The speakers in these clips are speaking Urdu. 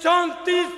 34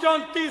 34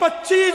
25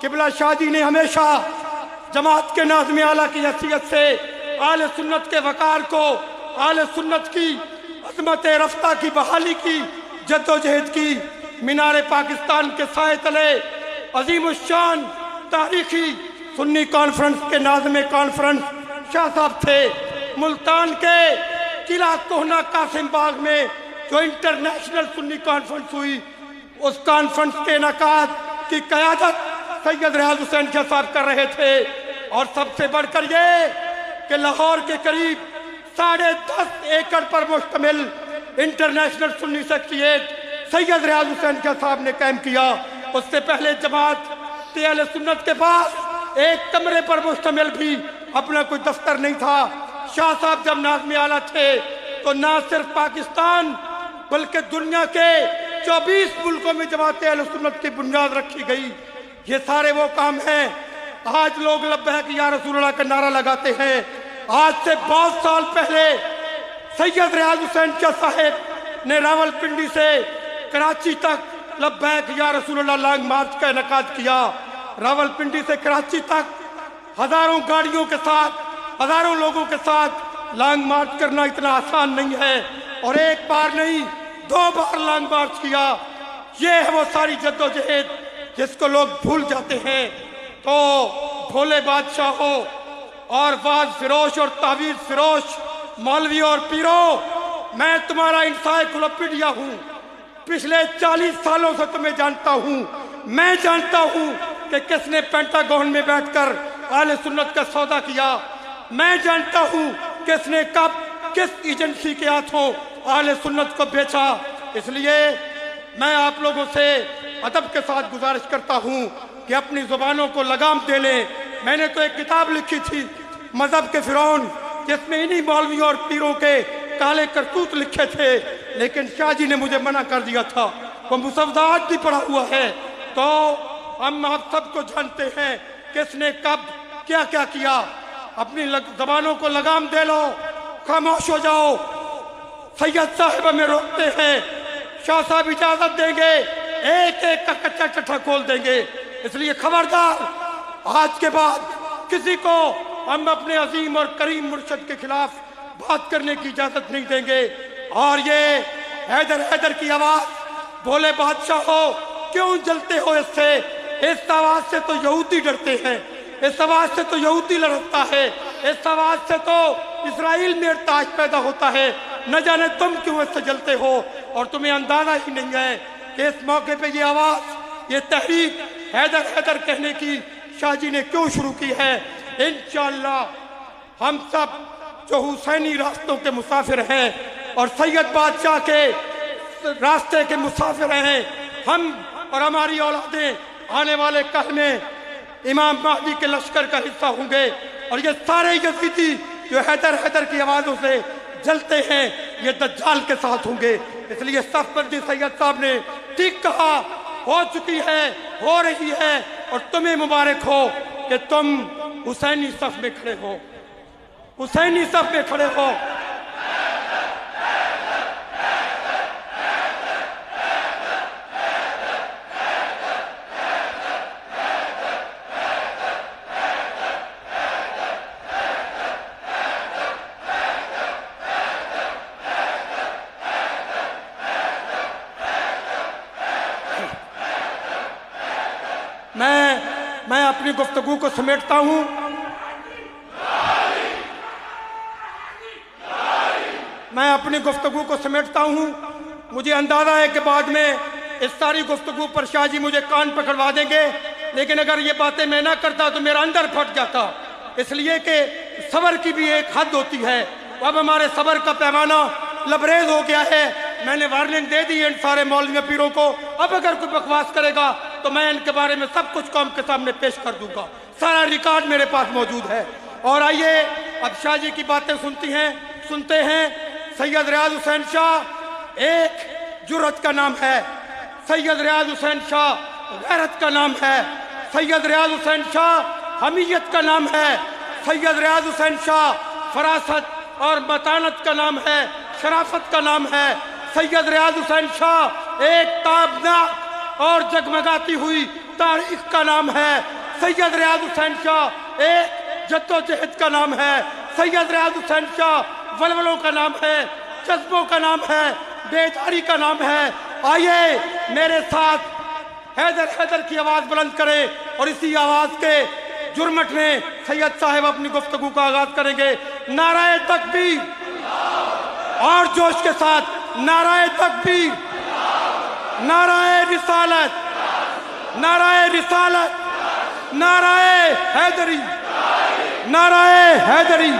قبلہ شاہ جی نے ہمیشہ جماعت کے ناظم اعلیٰ کی حیثیت سے اہل سنت کے وقار کو، اہل سنت کی عظمت رفتہ کی بحالی کی جد و جہد کی۔ مینار پاکستان کے سائے تلے عظیم الشان تاریخی سنی کانفرنس کے ناظم کانفرنس شاہ صاحب تھے۔ ملتان کے قلعہ کوہنہ قاسم باغ میں جو انٹرنیشنل سنی کانفرنس ہوئی، اس کانفرنس کے انعقاد کی قیادت سید ریاض حسین شاہ صاحب کر رہے تھے۔ اور سب سے بڑھ کر یہ کہ لاہور کے قریب 10.5 ایکڑ پر مشتمل انٹرنیشنل سنی سیکریٹریٹ سید ریاض حسین شاہ صاحب نے قائم کیا۔ اس سے پہلے جماعت اہل سنت کے پاس ایک کمرے پر مشتمل بھی اپنا کوئی دفتر نہیں تھا۔ شاہ صاحب جب ناظم اعلیٰ تھے تو نہ صرف پاکستان بلکہ دنیا کے 24 ملکوں میں جماعت اہل سنت کی بنیاد رکھی گئی۔ یہ سارے وہ کام ہیں۔ آج لوگ لبیک یا رسول اللہ کا نعرہ لگاتے ہیں۔ آج سے بہت سال پہلے سید ریاض حسین شاہ صاحب نے راول پنڈی سے کراچی تک لبیک یا رسول اللہ لانگ مارچ کا انعقاد کیا۔ راول پنڈی سے کراچی تک ہزاروں گاڑیوں کے ساتھ، ہزاروں لوگوں کے ساتھ لانگ مارچ کرنا اتنا آسان نہیں ہے، اور ایک بار نہیں 2 بار لانگ مارچ کیا۔ یہ ہے وہ ساری جد و جہد جس کو لوگ بھول جاتے ہیں۔ تو بھولے بادشاہ ہو اور واز فروش اور تعویذ فروش مولوی اور پیرو، میں تمہارا انسائیکلوپیڈیا ہوں۔ پچھلے 40 سالوں سے تمہیں جانتا ہوں۔ میں جانتا ہوں کہ کس نے پینٹاگون میں بیٹھ کر اہل سنت کا سودا کیا۔ میں جانتا ہوں کس نے کب کس ایجنسی کے ہاتھوں اہل سنت کو بیچا۔ اس لیے میں آپ لوگوں سے ادب کے ساتھ گزارش کرتا ہوں کہ اپنی زبانوں کو لگام دے لیں۔ میں نے تو ایک کتاب لکھی تھی مذہب کے فرعون، جس میں انہی مولویوں اور پیروں کے کالے کرتوت لکھے تھے، لیکن شاہ جی نے مجھے منع کر دیا تھا۔ وہ مسودات بھی پڑا ہوا ہے۔ تو ہم آپ سب کو جانتے ہیں کس نے کب کیا کیا کیا۔ اپنی زبانوں کو لگام دے لو، خاموش ہو جاؤ۔ سید صاحب ہمیں روکتے ہیں، شاہ صاحب اجازت دیں گے، ایک ایک کا کچا چٹھا کھول دیں گے۔ اس لیے خبردار، آج کے بعد کسی کو ہم اپنے عظیم اور کریم مرشد کے خلاف بات کرنے کی اجازت نہیں دیں گے۔ اور یہ حیدر حیدر کی آواز، بھولے بادشاہ ہو، کیوں جلتے ہو اس سے؟ اس آواز سے تو یہودی ڈرتے ہیں، اس آواز سے تو یہودی لڑتا ہے، اس آواز سے تو اسرائیل میں ارتعاش پیدا ہوتا ہے۔ نہ جانے تم کیوں اس سے جلتے ہو، اور تمہیں اندازہ ہی نہیں ہے کہ اس موقع پہ یہ آواز، یہ تحریک حیدر حیدر کہنے کی شاہ جی نے کیوں شروع کی ہے۔ انشاءاللہ ہم سب جو حسینی راستوں کے مسافر ہیں اور سید بادشاہ کے راستے کے مسافر ہیں، ہم اور ہماری اولادیں آنے والے کل میں امام مہدی کے لشکر کا حصہ ہوں گے، اور یہ سارے یزیدی جو حیدر حیدر کی آوازوں سے جلتے ہیں یہ دجال کے ساتھ ہوں گے۔ اس لیے صف بندی سید صاحب نے ٹھیک کہا، ہو چکی ہے، ہو رہی ہے، اور تمہیں مبارک ہو کہ تم حسینی صف میں کھڑے ہو، حسینی صف میں کھڑے ہو۔ میں اپنی گفتگو کو سمیٹتا ہوں۔ میں اپنی گفتگو کو سمیٹتا ہوں۔ مجھے اندازہ ہے کہ بعد میں اس ساری گفتگو پر شاہ جی مجھے کان پکڑوا دیں گے، لیکن اگر یہ باتیں میں نہ کرتا تو میرا اندر پھٹ جاتا، اس لیے کہ صبر کی بھی ایک حد ہوتی ہے۔ اب ہمارے صبر کا پیمانہ لبریز ہو گیا ہے۔ میں نے وارننگ دے دی ان سارے مولوی پیروں کو، اب اگر کوئی بکواس کرے گا تو میں ان کے بارے میں سب کچھ قوم کے سامنے پیش کر دوں گا۔ سارا ریکارڈ میرے پاس موجود ہے۔ اور آئیے اب شاہ جی کی باتیں سنتے ہیں۔ سید ریاض حسین شاہ ایک جرأت کا نام ہے، سید ریاض حسین شاہ غیرت کا نام ہے، سید ریاض حسین شاہ حمیت کا نام ہے، سید ریاض حسین شاہ فراست اور متانت کا نام ہے، شرافت کا نام ہے۔ سید ریاض حسین شاہ ایک تابناک اور جگمگاتی ہوئی تاریخ کا نام ہے سید ریاض حسین شاہ، ایک جدوجہد کا نام ہے سید ریاض حسین شاہ، ولولوں کا نام ہے، جذبوں کا نام ہے، بیداری کا نام ہے۔ آئیے میرے ساتھ حیدر حیدر کی آواز بلند کریں اور اسی آواز کے جرمٹ میں سید صاحب اپنی گفتگو کا آغاز کریں گے۔ نعرہ تکبیر اور جوش کے ساتھ، نعرہ تکبیر، نعرہ رسالت، نعرہ رسالت، نعرہ حیدری، نعرہ حیدری،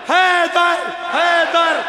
حیدر حیدر